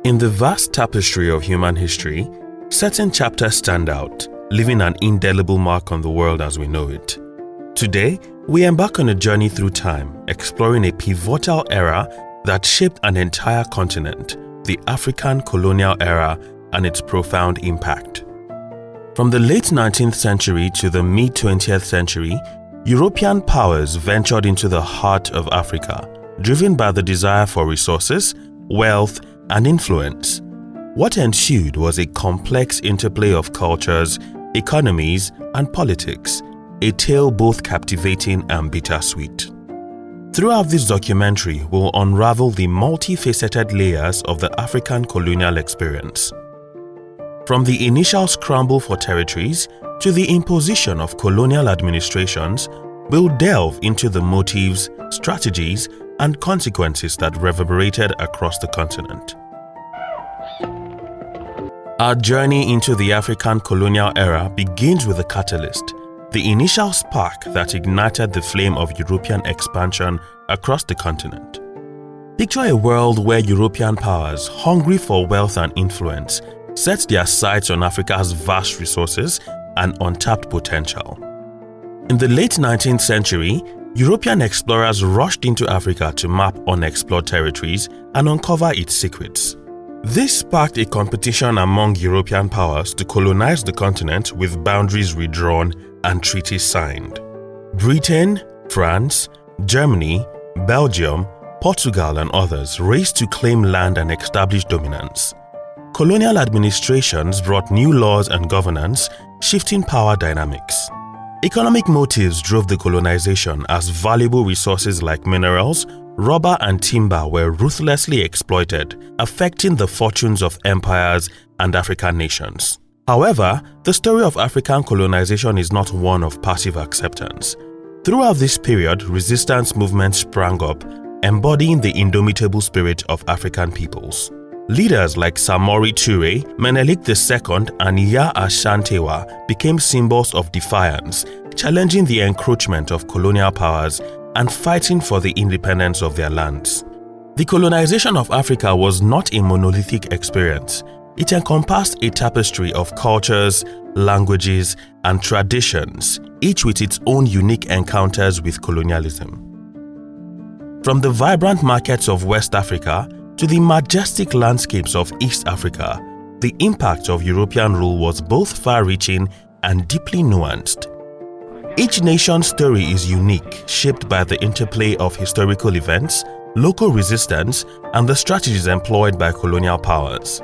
In the vast tapestry of human history, certain chapters stand out, leaving an indelible mark on the world as we know it. Today, we embark on a journey through time, exploring a pivotal era that shaped an entire continent, the African colonial era, and its profound impact. From the late 19th century to the mid-20th century, European powers ventured into the heart of Africa, driven by the desire for resources, wealth, and influence. What ensued was a complex interplay of cultures, economies, and politics, a tale both captivating and bittersweet. Throughout this documentary, we'll unravel the multifaceted layers of the African colonial experience. From the initial scramble for territories to the imposition of colonial administrations, we'll delve into the motives, strategies, and consequences that reverberated across the continent. Our journey into the African colonial era begins with a catalyst, the initial spark that ignited the flame of European expansion across the continent. Picture a world where European powers, hungry for wealth and influence, set their sights on Africa's vast resources and untapped potential. In the late 19th century, European explorers rushed into Africa to map unexplored territories and uncover its secrets. This sparked a competition among European powers to colonize the continent with boundaries redrawn and treaties signed. Britain, France, Germany, Belgium, Portugal, and others raced to claim land and establish dominance. Colonial administrations brought new laws and governance, shifting power dynamics. Economic motives drove the colonization as valuable resources like minerals, rubber, and timber were ruthlessly exploited, affecting the fortunes of empires and African nations. However, the story of African colonization is not one of passive acceptance. Throughout this period, resistance movements sprang up, embodying the indomitable spirit of African peoples. Leaders like Samori Toure, Menelik II, and Ya Ashantewa became symbols of defiance, challenging the encroachment of colonial powers and fighting for the independence of their lands. The colonization of Africa was not a monolithic experience. It encompassed a tapestry of cultures, languages, and traditions, each with its own unique encounters with colonialism. From the vibrant markets of West Africa to the majestic landscapes of East Africa, the impact of European rule was both far-reaching and deeply nuanced. Each nation's story is unique, shaped by the interplay of historical events, local resistance, and the strategies employed by colonial powers.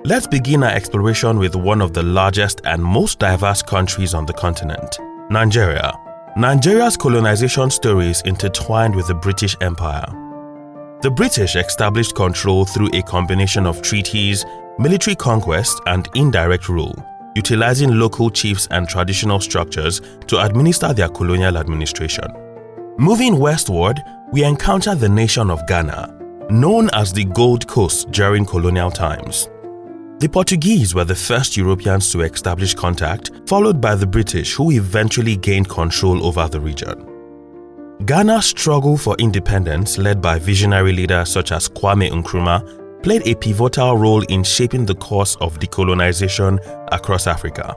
Let's begin our exploration with one of the largest and most diverse countries on the continent, Nigeria. Nigeria's colonization story is intertwined with the British Empire. The British established control through a combination of treaties, military conquest, and indirect rule, utilizing local chiefs and traditional structures to administer their colonial administration. Moving westward, we encounter the nation of Ghana, known as the Gold Coast during colonial times. The Portuguese were the first Europeans to establish contact, followed by the British, who eventually gained control over the region. Ghana's struggle for independence, led by visionary leaders such as Kwame Nkrumah, played a pivotal role in shaping the course of decolonization across Africa.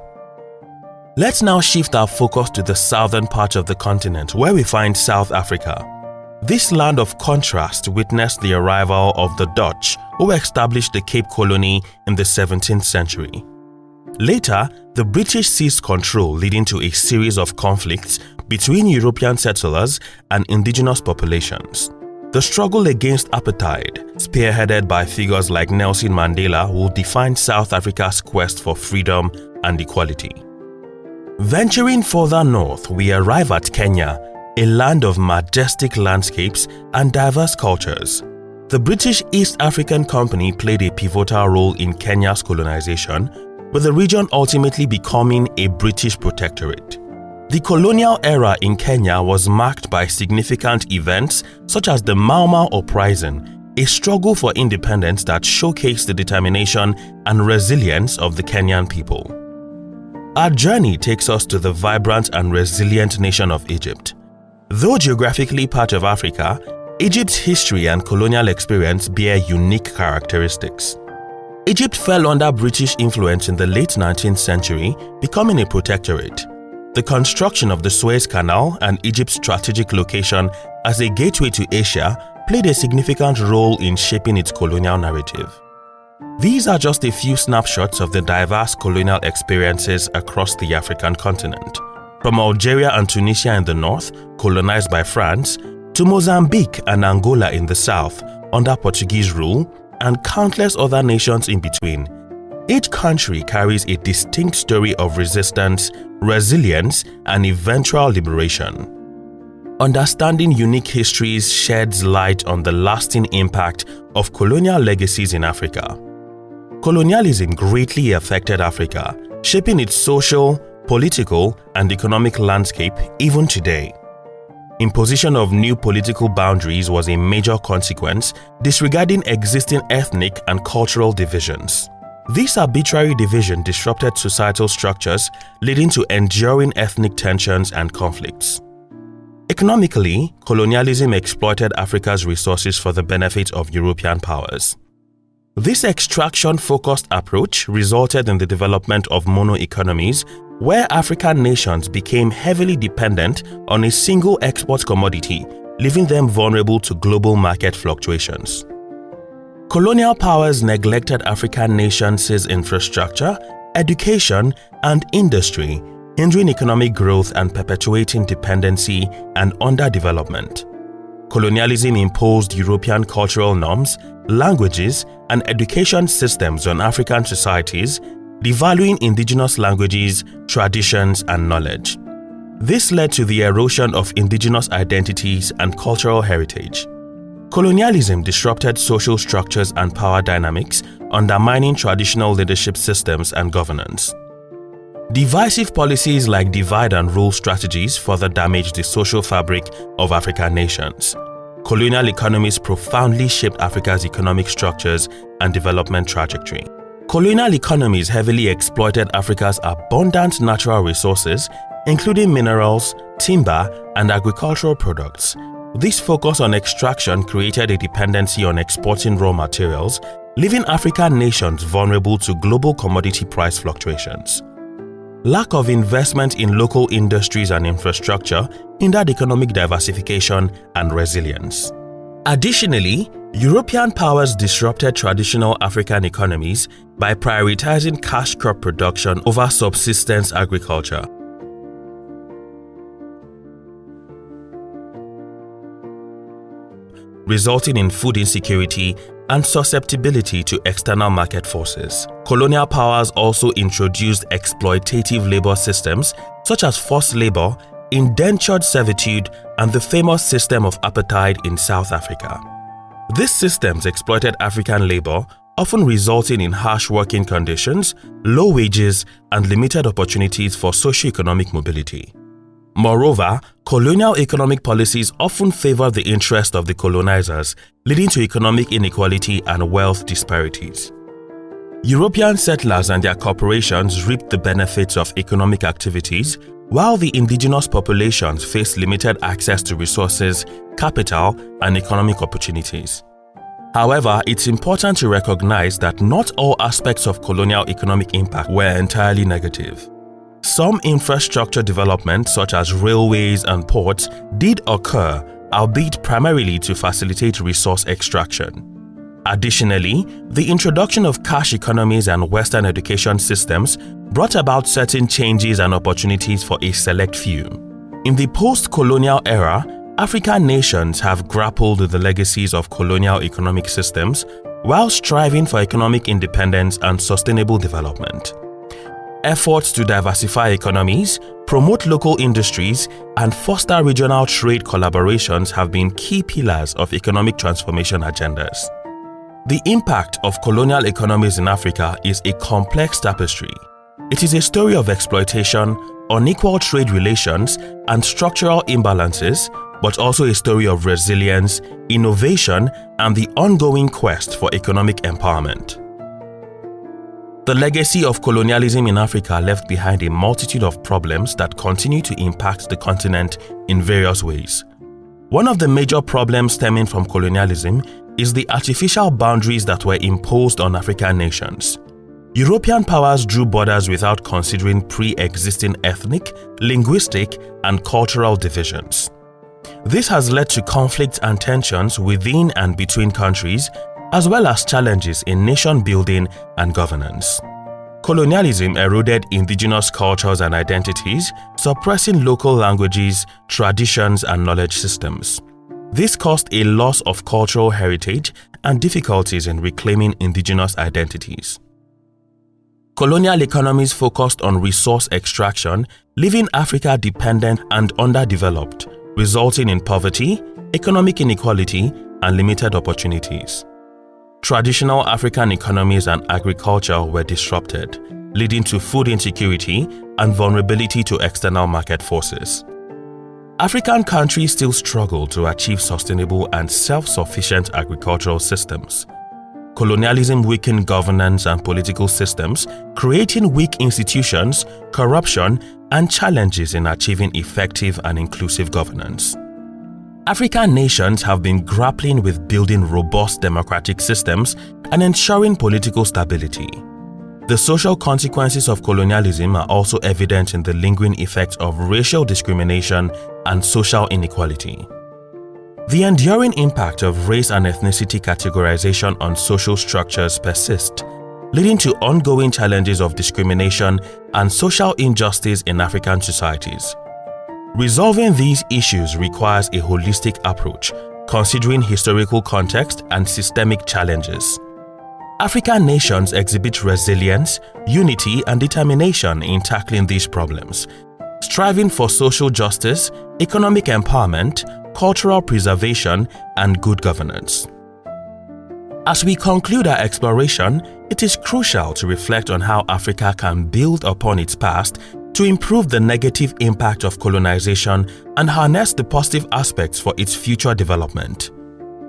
Let's now shift our focus to the southern part of the continent, where we find South Africa. This land of contrast witnessed the arrival of the Dutch, who established the Cape Colony in the 17th century. Later, the British seized control, leading to a series of conflicts between European settlers and indigenous populations. The struggle against apartheid, spearheaded by figures like Nelson Mandela, will define South Africa's quest for freedom and equality. Venturing further north, we arrive at Kenya, a land of majestic landscapes and diverse cultures. The British East African Company played a pivotal role in Kenya's colonization, with the region ultimately becoming a British protectorate. The colonial era in Kenya was marked by significant events such as the Mau Mau Uprising, a struggle for independence that showcased the determination and resilience of the Kenyan people. Our journey takes us to the vibrant and resilient nation of Egypt. Though geographically part of Africa, Egypt's history and colonial experience bear unique characteristics. Egypt fell under British influence in the late 19th century, becoming a protectorate. The construction of the Suez Canal and Egypt's strategic location as a gateway to Asia played a significant role in shaping its colonial narrative. These are just a few snapshots of the diverse colonial experiences across the African continent, from Algeria and Tunisia in the north, colonized by France, to Mozambique and Angola in the south, under Portuguese rule, and countless other nations in between. Each country carries a distinct story of resistance, resilience, and eventual liberation. Understanding unique histories sheds light on the lasting impact of colonial legacies in Africa. Colonialism greatly affected Africa, shaping its social, political, and economic landscape even today. Imposition of new political boundaries was a major consequence, disregarding existing ethnic and cultural divisions. This arbitrary division disrupted societal structures, leading to enduring ethnic tensions and conflicts. Economically, colonialism exploited Africa's resources for the benefit of European powers. This extraction-focused approach resulted in the development of mono-economies, where African nations became heavily dependent on a single export commodity, leaving them vulnerable to global market fluctuations. Colonial powers neglected African nations' infrastructure, education, and industry, hindering economic growth and perpetuating dependency and underdevelopment. Colonialism imposed European cultural norms, languages, and education systems on African societies, devaluing indigenous languages, traditions, and knowledge. This led to the erosion of indigenous identities and cultural heritage. Colonialism disrupted social structures and power dynamics, undermining traditional leadership systems and governance. Divisive policies like divide and rule strategies further damaged the social fabric of African nations. Colonial economies profoundly shaped Africa's economic structures and development trajectory. Colonial economies heavily exploited Africa's abundant natural resources, including minerals, timber, and agricultural products. This focus on extraction created a dependency on exporting raw materials, leaving African nations vulnerable to global commodity price fluctuations. Lack of investment in local industries and infrastructure hindered economic diversification and resilience. Additionally, European powers disrupted traditional African economies by prioritizing cash crop production over subsistence agriculture. Resulting in food insecurity and susceptibility to external market forces. Colonial powers also introduced exploitative labor systems such as forced labor, indentured servitude, and the famous system of apartheid in South Africa. These systems exploited African labor, often resulting in harsh working conditions, low wages, and limited opportunities for socio-economic mobility. Moreover, colonial economic policies often favored the interest of the colonizers, leading to economic inequality and wealth disparities. European settlers and their corporations reaped the benefits of economic activities, while the indigenous populations faced limited access to resources, capital, and economic opportunities. However, it's important to recognize that not all aspects of colonial economic impact were entirely negative. Some infrastructure developments, such as railways and ports, did occur, albeit primarily to facilitate resource extraction. Additionally, the introduction of cash economies and Western education systems brought about certain changes and opportunities for a select few. In the post-colonial era, African nations have grappled with the legacies of colonial economic systems while striving for economic independence and sustainable development. Efforts to diversify economies, promote local industries, and foster regional trade collaborations have been key pillars of economic transformation agendas. The impact of colonial economies in Africa is a complex tapestry. It is a story of exploitation, unequal trade relations, and structural imbalances, but also a story of resilience, innovation, and the ongoing quest for economic empowerment. The legacy of colonialism in Africa left behind a multitude of problems that continue to impact the continent in various ways. One of the major problems stemming from colonialism is the artificial boundaries that were imposed on African nations. European powers drew borders without considering pre-existing ethnic, linguistic, and cultural divisions. This has led to conflicts and tensions within and between countries, as well as challenges in nation building and governance. Colonialism eroded indigenous cultures and identities, suppressing local languages, traditions, and knowledge systems. This caused a loss of cultural heritage and difficulties in reclaiming indigenous identities. Colonial economies focused on resource extraction, leaving Africa dependent and underdeveloped, resulting in poverty, economic inequality, and limited opportunities. Traditional African economies and agriculture were disrupted, leading to food insecurity and vulnerability to external market forces. African countries still struggle to achieve sustainable and self-sufficient agricultural systems. Colonialism weakened governance and political systems, creating weak institutions, corruption, and challenges in achieving effective and inclusive governance. African nations have been grappling with building robust democratic systems and ensuring political stability. The social consequences of colonialism are also evident in the lingering effects of racial discrimination and social inequality. The enduring impact of race and ethnicity categorization on social structures persist, leading to ongoing challenges of discrimination and social injustice in African societies. Resolving these issues requires a holistic approach, considering historical context and systemic challenges. African nations exhibit resilience, unity, and determination in tackling these problems, striving for social justice, economic empowerment, cultural preservation, and good governance. As we conclude our exploration, it is crucial to reflect on how Africa can build upon its past to improve the negative impact of colonization and harness the positive aspects for its future development.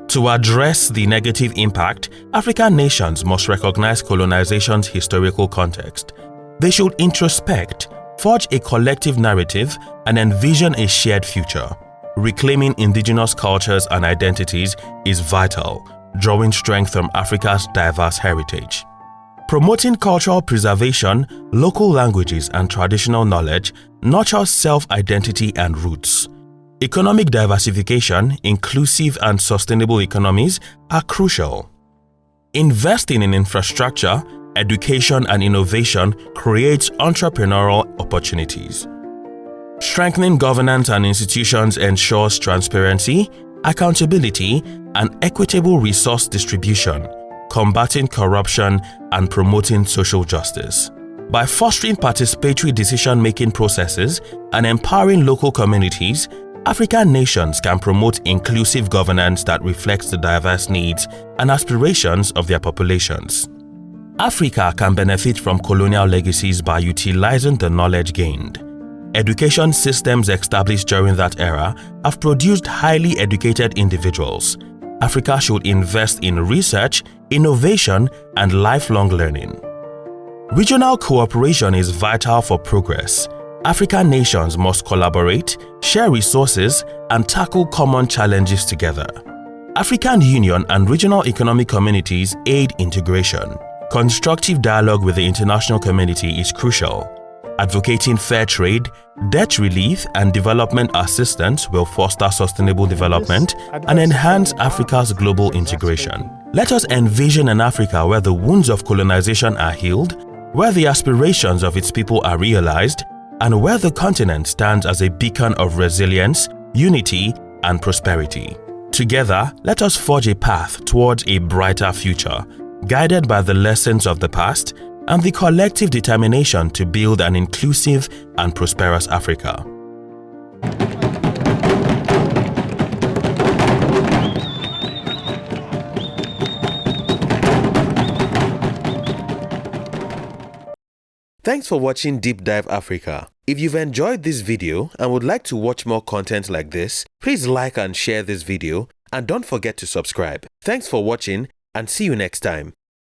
To address the negative impact, African nations must recognize colonization's historical context. They should introspect, forge a collective narrative, and envision a shared future. Reclaiming indigenous cultures and identities is vital, drawing strength from Africa's diverse heritage. Promoting cultural preservation, local languages, and traditional knowledge nurtures self-identity and roots. Economic diversification, inclusive and sustainable economies are crucial. Investing in infrastructure, education, and innovation creates entrepreneurial opportunities. Strengthening governance and institutions ensures transparency, accountability, and equitable resource distribution, combating corruption and promoting social justice. By fostering participatory decision-making processes and empowering local communities, African nations can promote inclusive governance that reflects the diverse needs and aspirations of their populations. Africa can benefit from colonial legacies by utilizing the knowledge gained. Education systems established during that era have produced highly educated individuals. Africa should invest in research, innovation, and lifelong learning. Regional cooperation is vital for progress. African nations must collaborate, share resources, and tackle common challenges together. African Union and regional economic communities aid integration. Constructive dialogue with the international community is crucial. Advocating fair trade, debt relief, and development assistance will foster sustainable development and enhance Africa's global integration. Let us envision an Africa where the wounds of colonization are healed, where the aspirations of its people are realized, and where the continent stands as a beacon of resilience, unity, and prosperity. Together, let us forge a path towards a brighter future, guided by the lessons of the past and the collective determination to build an inclusive and prosperous Africa. Thanks for watching Deep Dive Africa. If you've enjoyed this video and would like to watch more content like this, please like and share this video, and don't forget to subscribe. Thanks for watching, and see you next time.